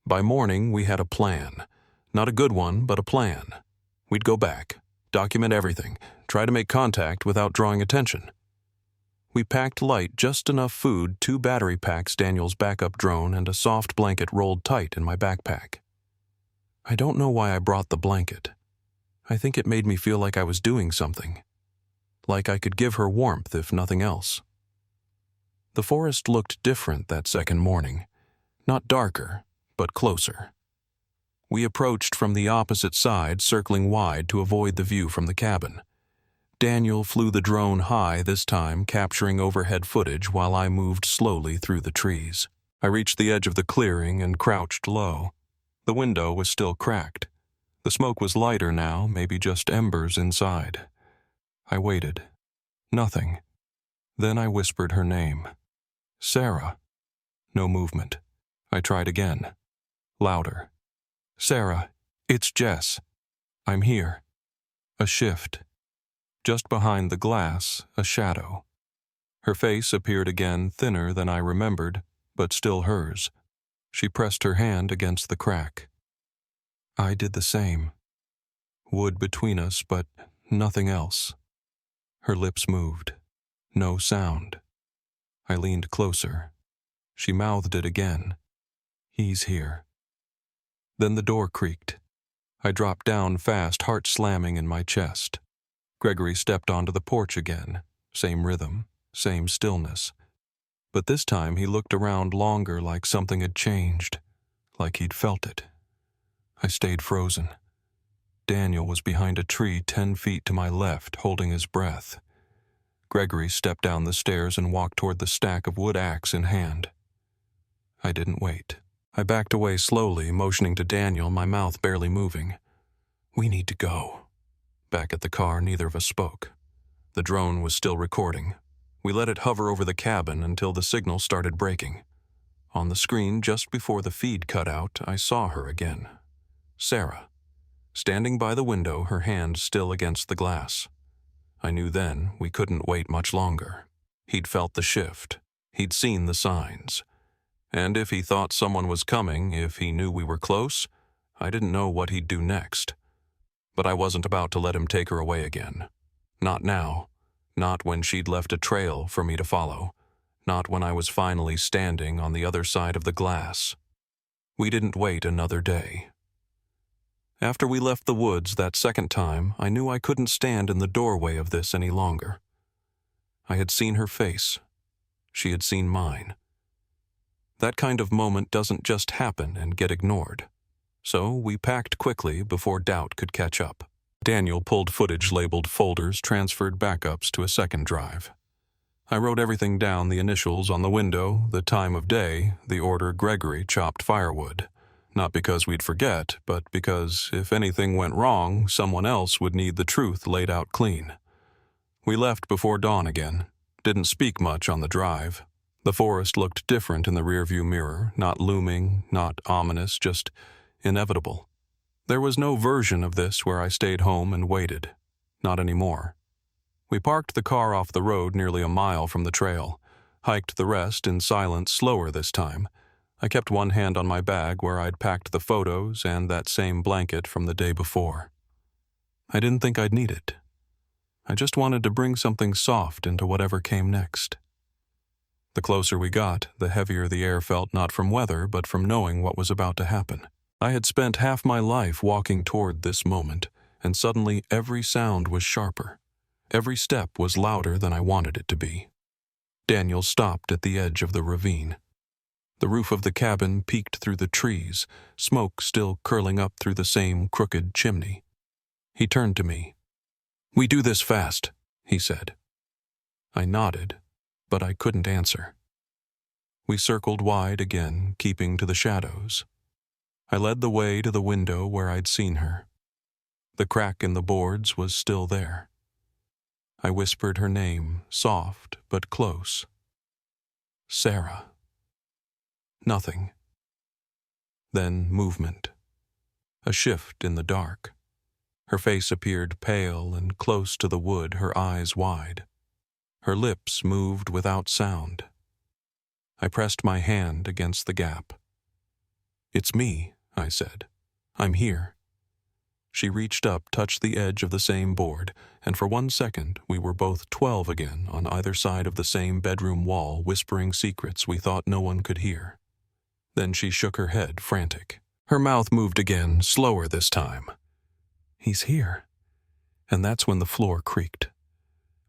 By morning, we had a plan. Not a good one, but a plan. We'd go back, document everything, try to make contact without drawing attention. We packed light, just enough food, 2 battery packs, Daniel's backup drone, and a soft blanket rolled tight in my backpack. I don't know why I brought the blanket. I think it made me feel like I was doing something. Like I could give her warmth if nothing else. The forest looked different that second morning. Not darker, but closer. We approached from the opposite side, circling wide to avoid the view from the cabin. Daniel flew the drone high this time, capturing overhead footage while I moved slowly through the trees. I reached the edge of the clearing and crouched low. The window was still cracked. The smoke was lighter now, maybe just embers inside. I waited. Nothing. Then I whispered her name. Sarah. No movement. I tried again. Louder. Sarah, it's Jess. I'm here. A shift. Just behind the glass, a shadow. Her face appeared again, thinner than I remembered, but still hers. She pressed her hand against the crack. I did the same. Wood between us, but nothing else. Her lips moved. No sound. I leaned closer. She mouthed it again. He's here. Then the door creaked. I dropped down fast, heart slamming in my chest. Gregory stepped onto the porch again. Same rhythm, same stillness. But this time he looked around longer, like something had changed, like he'd felt it. I stayed frozen. Daniel was behind a tree 10 feet to my left, holding his breath. Gregory stepped down the stairs and walked toward the stack of wood axe in hand. I didn't wait. I backed away slowly, motioning to Daniel, my mouth barely moving. We need to go. Back at the car, neither of us spoke. The drone was still recording. We let it hover over the cabin until the signal started breaking. On the screen, just before the feed cut out, I saw her again. Sarah. Standing by the window, her hand still against the glass. I knew then we couldn't wait much longer. He'd felt the shift. He'd seen the signs. And if he thought someone was coming, if he knew we were close, I didn't know what he'd do next. But I wasn't about to let him take her away again. Not now. Not when she'd left a trail for me to follow. Not when I was finally standing on the other side of the glass. We didn't wait another day. After we left the woods that second time, I knew I couldn't stand in the doorway of this any longer. I had seen her face. She had seen mine. That kind of moment doesn't just happen and get ignored. So we packed quickly before doubt could catch up. Daniel pulled footage labeled folders, transferred backups to a second drive. I wrote everything down, the initials on the window, the time of day, the order Gregory chopped firewood. Not because we'd forget, but because if anything went wrong, someone else would need the truth laid out clean. We left before dawn again. Didn't speak much on the drive. The forest looked different in the rearview mirror, not looming, not ominous, just inevitable. There was no version of this where I stayed home and waited. Not anymore. We parked the car off the road nearly a mile from the trail, hiked the rest in silence, slower this time. I kept one hand on my bag where I'd packed the photos and that same blanket from the day before. I didn't think I'd need it. I just wanted to bring something soft into whatever came next. The closer we got, the heavier the air felt, not from weather, but from knowing what was about to happen. I had spent half my life walking toward this moment, and suddenly every sound was sharper. Every step was louder than I wanted it to be. Daniel stopped at the edge of the ravine. The roof of the cabin peeked through the trees, smoke still curling up through the same crooked chimney. He turned to me. "We do this fast," he said. I nodded, but I couldn't answer. We circled wide again, keeping to the shadows. I led the way to the window where I'd seen her. The crack in the boards was still there. I whispered her name, soft but close. Sarah. Nothing. Then movement. A shift in the dark. Her face appeared pale and close to the wood, her eyes wide. Her lips moved without sound. I pressed my hand against the gap. "It's me," I said. "I'm here." She reached up, touched the edge of the same board, and for 1 second we were both 12 again on either side of the same bedroom wall, whispering secrets we thought no one could hear. Then she shook her head, frantic. Her mouth moved again, slower this time. "He's here." And that's when the floor creaked.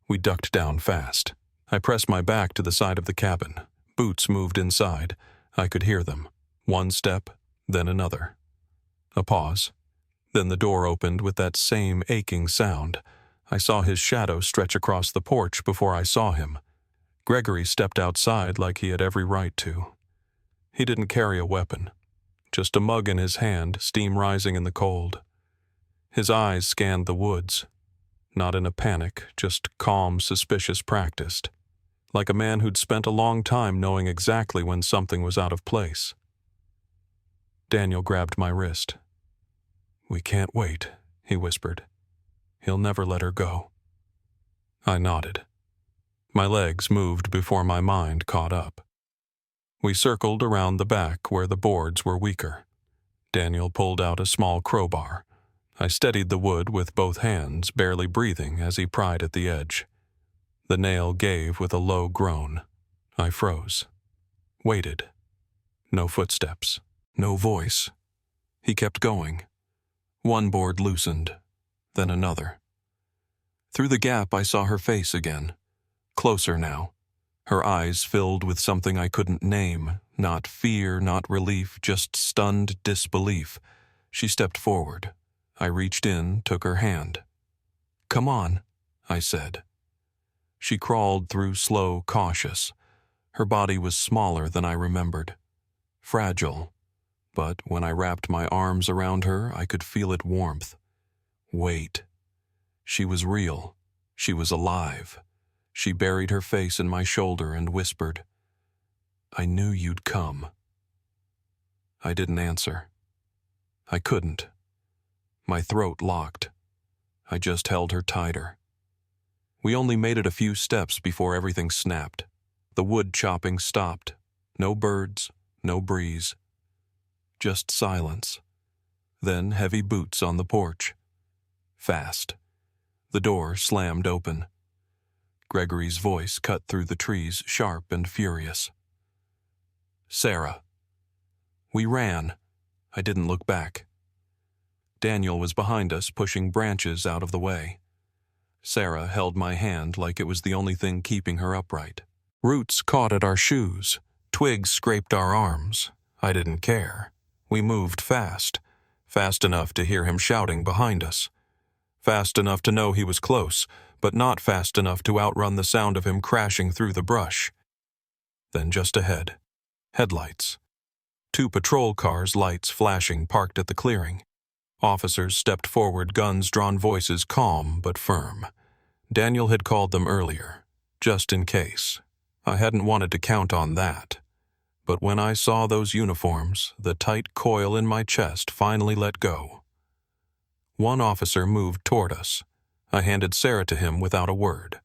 We ducked down fast. I pressed my back to the side of the cabin. Boots moved inside. I could hear them. One step, then another. A pause. Then the door opened with that same aching sound. I saw his shadow stretch across the porch before I saw him. Gregory stepped outside like he had every right to. He didn't carry a weapon. Just a mug in his hand, steam rising in the cold. His eyes scanned the woods. Not in a panic, just calm, suspicious, practiced. Like a man who'd spent a long time knowing exactly when something was out of place. Daniel grabbed my wrist. "We can't wait," he whispered. "He'll never let her go." I nodded. My legs moved before my mind caught up. We circled around the back where the boards were weaker. Daniel pulled out a small crowbar. I steadied the wood with both hands, barely breathing as he pried at the edge. The nail gave with a low groan. I froze. Waited. No footsteps. No voice. He kept going. One board loosened, then another. Through the gap I saw her face again. Closer now. Her eyes filled with something I couldn't name. Not fear, not relief, just stunned disbelief. She stepped forward. I reached in, took her hand. "Come on," I said. She crawled through slow, cautious. Her body was smaller than I remembered. Fragile. But when I wrapped my arms around her, I could feel its warmth. Wait. She was real. She was alive. She buried her face in my shoulder and whispered, "I knew you'd come." I didn't answer. I couldn't. My throat locked. I just held her tighter. We only made it a few steps before everything snapped. The wood chopping stopped. No birds, no breeze. Just silence. Then heavy boots on the porch. Fast. The door slammed open. Gregory's voice cut through the trees, sharp and furious. "Sarah." We ran. I didn't look back. Daniel was behind us, pushing branches out of the way. Sarah held my hand like it was the only thing keeping her upright. Roots caught at our shoes. Twigs scraped our arms. I didn't care. We moved fast. Fast enough to hear him shouting behind us. Fast enough to know he was close, but not fast enough to outrun the sound of him crashing through the brush. Then just ahead, headlights. 2 patrol cars, lights flashing, parked at the clearing. Officers stepped forward, guns drawn, voices calm but firm. Daniel had called them earlier, just in case. I hadn't wanted to count on that. But when I saw those uniforms, the tight coil in my chest finally let go. One officer moved toward us. I handed Sarah to him without a word.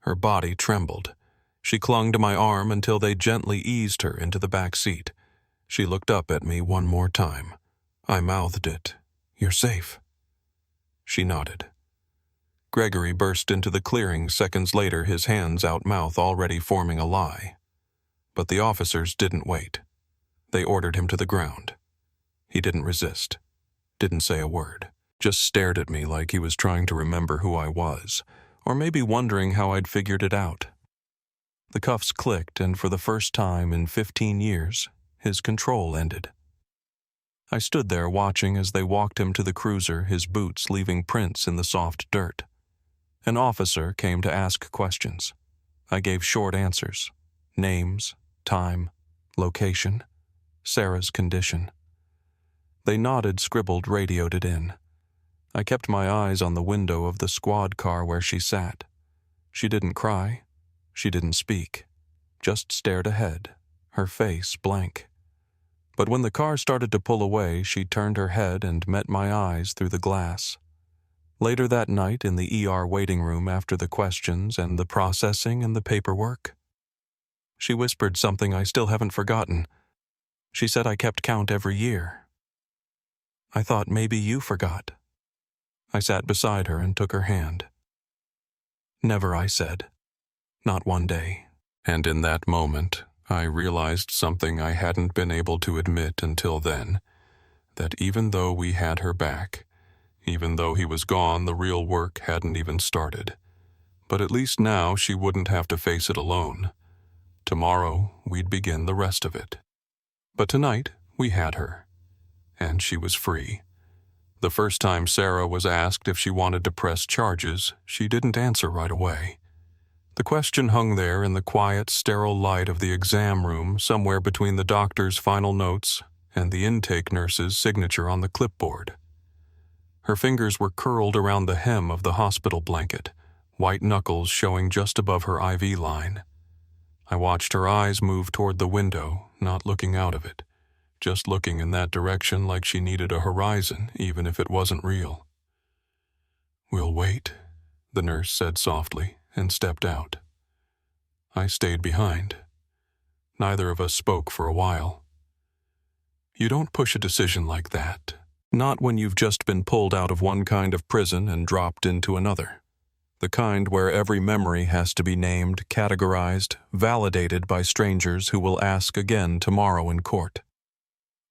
Her body trembled. She clung to my arm until they gently eased her into the back seat. She looked up at me one more time. I mouthed it. "You're safe." She nodded. Gregory burst into the clearing seconds later, his hands out, mouth already forming a lie. But the officers didn't wait. They ordered him to the ground. He didn't resist. Didn't say a word. Just stared at me like he was trying to remember who I was, or maybe wondering how I'd figured it out. The cuffs clicked, and for the first time in 15 years, his control ended. I stood there watching as they walked him to the cruiser, his boots leaving prints in the soft dirt. An officer came to ask questions. I gave short answers. Names, time, location, Sarah's condition. They nodded, scribbled, radioed it in. I kept my eyes on the window of the squad car where she sat. She didn't cry. She didn't speak. Just stared ahead, her face blank. But when the car started to pull away, she turned her head and met my eyes through the glass. Later that night in the ER waiting room after the questions and the processing and the paperwork, she whispered something I still haven't forgotten. She said I kept count every year. I thought maybe you forgot. I sat beside her and took her hand. Never, I said. Not one day. And in that moment, I realized something I hadn't been able to admit until then, that even though we had her back, even though he was gone, the real work hadn't even started. But at least now she wouldn't have to face it alone. Tomorrow, we'd begin the rest of it. But tonight, we had her. And she was free. The first time Sarah was asked if she wanted to press charges, she didn't answer right away. The question hung there in the quiet, sterile light of the exam room, somewhere between the doctor's final notes and the intake nurse's signature on the clipboard. Her fingers were curled around the hem of the hospital blanket, white knuckles showing just above her IV line. I watched her eyes move toward the window, not looking out of it, just looking in that direction like she needed a horizon, even if it wasn't real. "We'll wait," the nurse said softly, and stepped out. I stayed behind. Neither of us spoke for a while. You don't push a decision like that. Not when you've just been pulled out of one kind of prison and dropped into another. The kind where every memory has to be named, categorized, validated by strangers who will ask again tomorrow in court.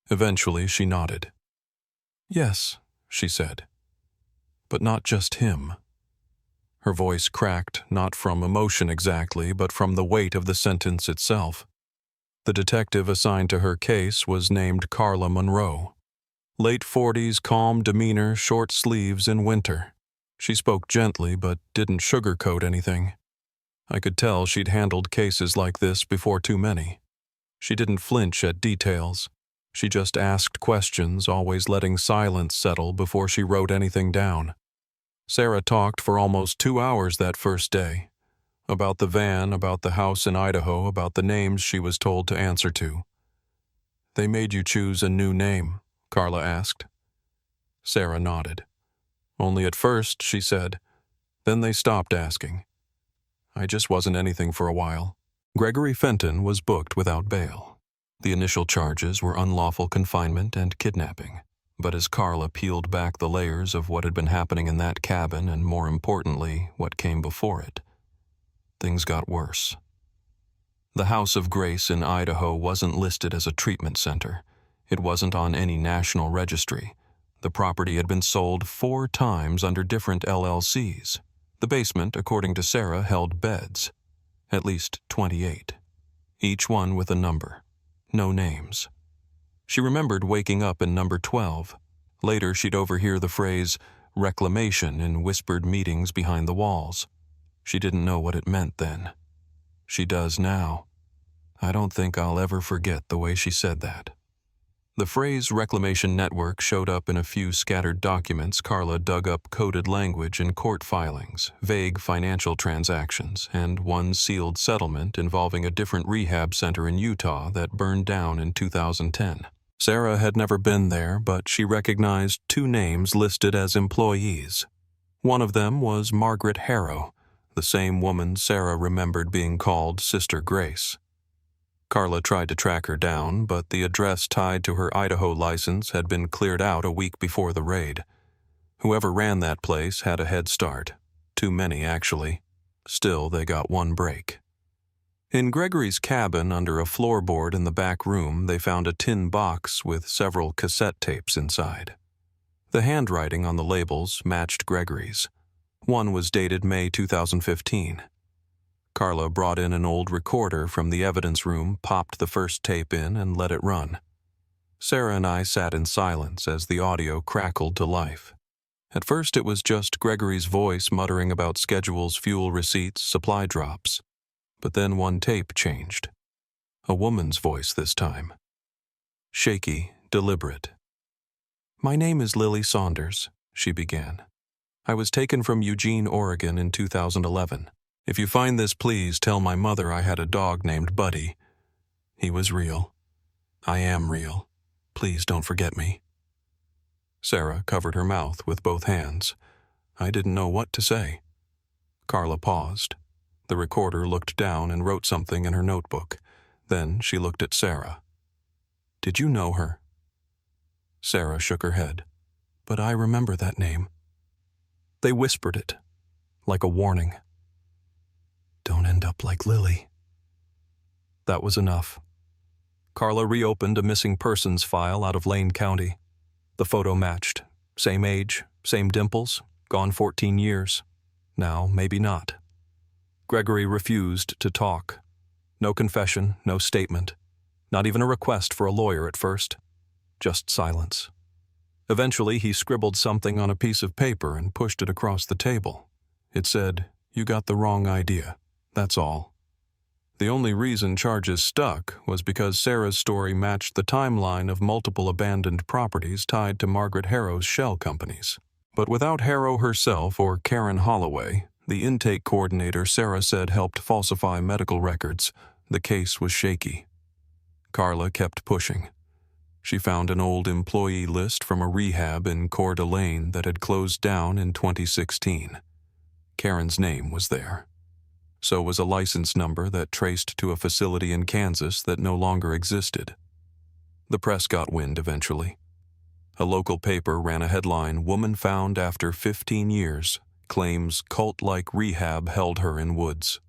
Eventually, she nodded. "Yes," she said. "But not just him." Her voice cracked, not from emotion exactly, but from the weight of the sentence itself. The detective assigned to her case was named Carla Monroe. Late 40s, calm demeanor, short sleeves in winter. She spoke gently, but didn't sugarcoat anything. I could tell she'd handled cases like this before too many. She didn't flinch at details. She just asked questions, always letting silence settle before she wrote anything down. Sarah talked for almost 2 hours that first day. About the van, about the house in Idaho, about the names she was told to answer to. "They made you choose a new name?" Carla asked. Sarah nodded. "Only at first," she said. "Then they stopped asking. I just wasn't anything for a while." Gregory Fenton was booked without bail. The initial charges were unlawful confinement and kidnapping. But as Carla peeled back the layers of what had been happening in that cabin, and more importantly, what came before it, things got worse. The House of Grace in Idaho wasn't listed as a treatment center. It wasn't on any national registry. The property had been sold 4 times under different LLCs. The basement, according to Sarah, held beds. At least 28. Each one with a number. No names. She remembered waking up in number 12. Later, she'd overhear the phrase, reclamation, in whispered meetings behind the walls. She didn't know what it meant then. She does now. I don't think I'll ever forget the way she said that. The phrase Reclamation Network showed up in a few scattered documents. Carla dug up coded language in court filings, vague financial transactions, and one sealed settlement involving a different rehab center in Utah that burned down in 2010. Sarah had never been there, but she recognized 2 names listed as employees. One of them was Margaret Harrow, the same woman Sarah remembered being called Sister Grace. Carla tried to track her down, but the address tied to her Idaho license had been cleared out a week before the raid. Whoever ran that place had a head start. Too many, actually. Still, they got one break. In Gregory's cabin, under a floorboard in the back room, they found a tin box with several cassette tapes inside. The handwriting on the labels matched Gregory's. One was dated May 2015. Carla brought in an old recorder from the evidence room, popped the first tape in, and let it run. Sarah and I sat in silence as the audio crackled to life. At first it was just Gregory's voice muttering about schedules, fuel receipts, supply drops. But then one tape changed. A woman's voice this time. Shaky, deliberate. "My name is Lily Saunders," she began. "I was taken from Eugene, Oregon in 2011. If you find this, please tell my mother I had a dog named Buddy. He was real. I am real. Please don't forget me." Sarah covered her mouth with both hands. I didn't know what to say. Carla paused. The recorder looked down and wrote something in her notebook. Then she looked at Sarah. Did you know her? Sarah shook her head. But I remember that name. They whispered it, like a warning. Don't end up like Lily. That was enough. Carla reopened a missing persons file out of Lane County. The photo matched. Same age, same dimples, gone 14 years. Now, maybe not. Gregory refused to talk. No confession, no statement. Not even a request for a lawyer at first. Just silence. Eventually, he scribbled something on a piece of paper and pushed it across the table. It said, "You got the wrong idea. That's all." The only reason charges stuck was because Sarah's story matched the timeline of multiple abandoned properties tied to Margaret Harrow's shell companies. But without Harrow herself or Karen Holloway, the intake coordinator Sarah said helped falsify medical records, the case was shaky. Carla kept pushing. She found an old employee list from a rehab in Coeur d'Alene that had closed down in 2016. Karen's name was there. So was a license number that traced to a facility in Kansas that no longer existed. The press got wind eventually. A local paper ran a headline, "Woman found after 15 years, claims cult-like rehab held her in woods."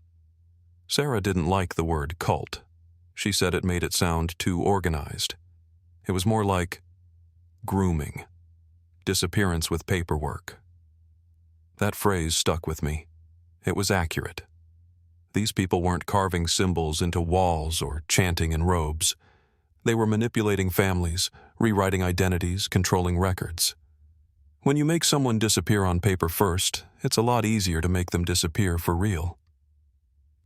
Sarah didn't like the word cult. She said it made it sound too organized. It was more like grooming, disappearance with paperwork. That phrase stuck with me. It was accurate. These people weren't carving symbols into walls or chanting in robes. They were manipulating families, rewriting identities, controlling records. When you make someone disappear on paper first, it's a lot easier to make them disappear for real.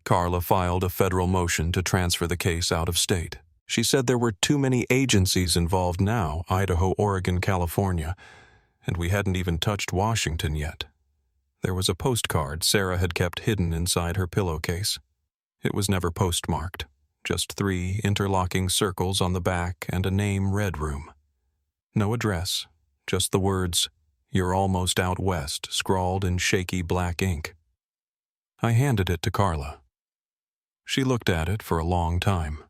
Carla filed a federal motion to transfer the case out of state. She said there were too many agencies involved now, Idaho, Oregon, California, and we hadn't even touched Washington yet. There was a postcard Sarah had kept hidden inside her pillowcase. It was never postmarked, just 3 interlocking circles on the back and a name red room. No address, just the words, "You're almost out west," scrawled in shaky black ink. I handed it to Carla. She looked at it for a long time.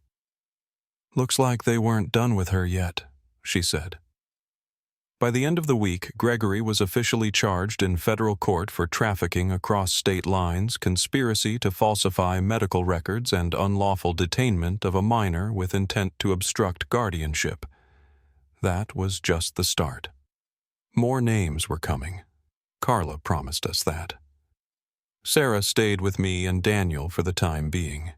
"Looks like they weren't done with her yet," she said. By the end of the week, Gregory was officially charged in federal court for trafficking across state lines, conspiracy to falsify medical records, and unlawful detainment of a minor with intent to obstruct guardianship. That was just the start. More names were coming. Carla promised us that. Sarah stayed with me and Daniel for the time being.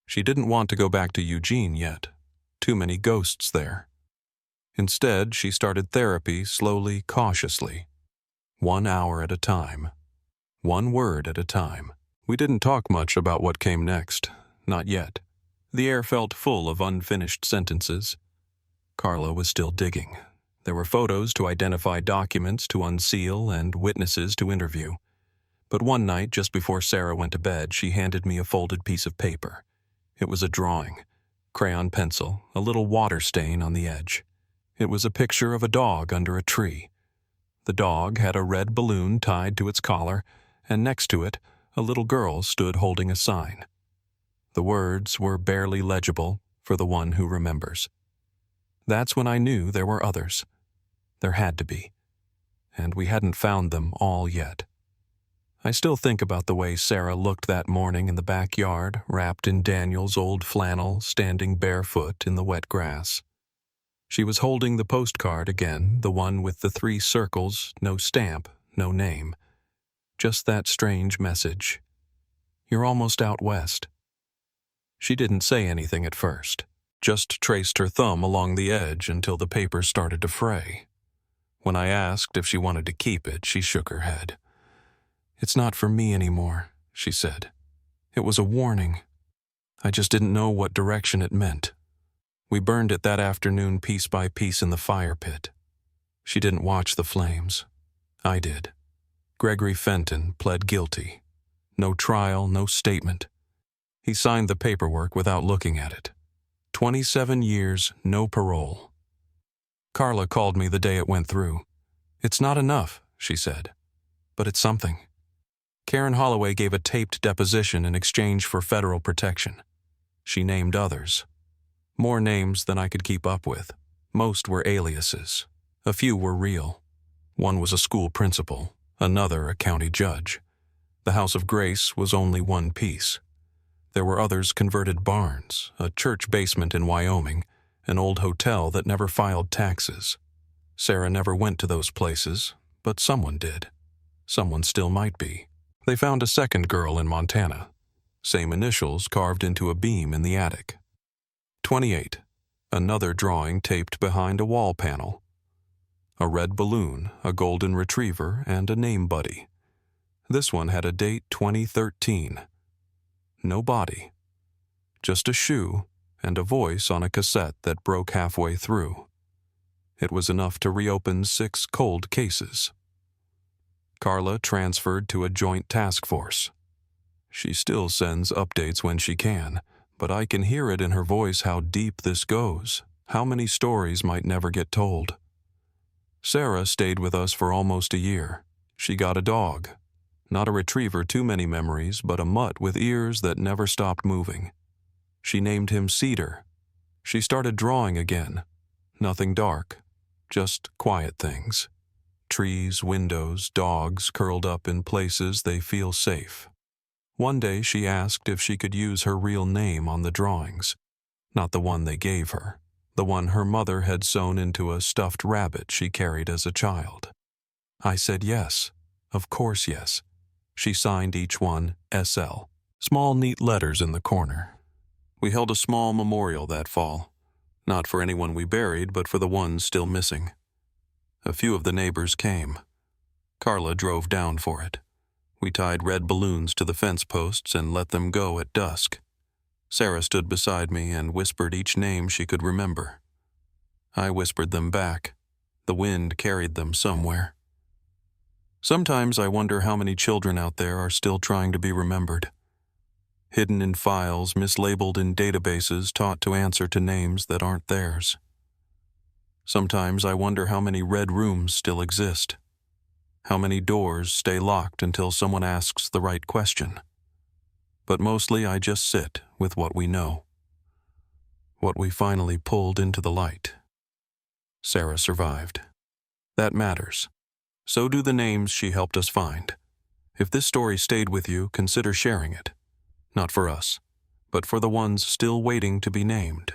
She didn't want to go back to Eugene yet. Too many ghosts there. Instead, she started therapy slowly, cautiously. 1 hour at a time. 1 word at a time. We didn't talk much about what came next. Not yet. The air felt full of unfinished sentences. Carla was still digging. There were photos to identify, documents to unseal, and witnesses to interview. But one night, just before Sarah went to bed, she handed me a folded piece of paper. It was a drawing. Crayon pencil, a little water stain on the edge. It was a picture of a dog under a tree. The dog had a red balloon tied to its collar, and next to it, a little girl stood holding a sign. The words were barely legible for the one who remembers. That's when I knew there were others. There had to be. And we hadn't found them all yet. I still think about the way Sarah looked that morning in the backyard, wrapped in Daniel's old flannel, standing barefoot in the wet grass. She was holding the postcard again, the one with the 3 circles, no stamp, no name. Just that strange message. "You're almost out west." She didn't say anything at first, just traced her thumb along the edge until the paper started to fray. When I asked if she wanted to keep it, she shook her head. "It's not for me anymore," she said. "It was a warning. I just didn't know what direction it meant." We burned it that afternoon piece by piece in the fire pit. She didn't watch the flames. I did. Gregory Fenton pled guilty. No trial, no statement. He signed the paperwork without looking at it. 27 years, no parole. Carla called me the day it went through. "It's not enough," she said, "but it's something." Karen Holloway gave a taped deposition in exchange for federal protection. She named others. More names than I could keep up with. Most were aliases. A few were real. One was a school principal, another a county judge. The House of Grace was only one piece. There were others converted barns, a church basement in Wyoming, an old hotel that never filed taxes. Sarah never went to those places, but someone did. Someone still might be. They found a second girl in Montana. Same initials carved into a beam in the attic. 28. Another drawing taped behind a wall panel. A red balloon, a golden retriever, and a name buddy. This one had a date 2013. No body. Just a shoe and a voice on a cassette that broke halfway through. It was enough to reopen 6 cold cases. Carla transferred to a joint task force. She still sends updates when she can, but I can hear it in her voice how deep this goes, how many stories might never get told. Sarah stayed with us for almost a year. She got a dog. Not a retriever too many memories, but a mutt with ears that never stopped moving. She named him Cedar. She started drawing again. Nothing dark, just quiet things. Trees, windows, dogs curled up in places they feel safe. One day she asked if she could use her real name on the drawings. Not the one they gave her, the one her mother had sewn into a stuffed rabbit she carried as a child. I said yes, of course yes. She signed each one SL, small neat letters in the corner. We held a small memorial that fall, not for anyone we buried, but for the ones still missing. A few of the neighbors came. Carla drove down for it. We tied red balloons to the fence posts and let them go at dusk. Sarah stood beside me and whispered each name she could remember. I whispered them back. The wind carried them somewhere. Sometimes I wonder how many children out there are still trying to be remembered. Hidden in files, mislabeled in databases, taught to answer to names that aren't theirs. Sometimes I wonder how many red rooms still exist. How many doors stay locked until someone asks the right question. But mostly I just sit with what we know. What we finally pulled into the light. Sarah survived. That matters. So do the names she helped us find. If this story stayed with you, consider sharing it. Not for us, but for the ones still waiting to be named.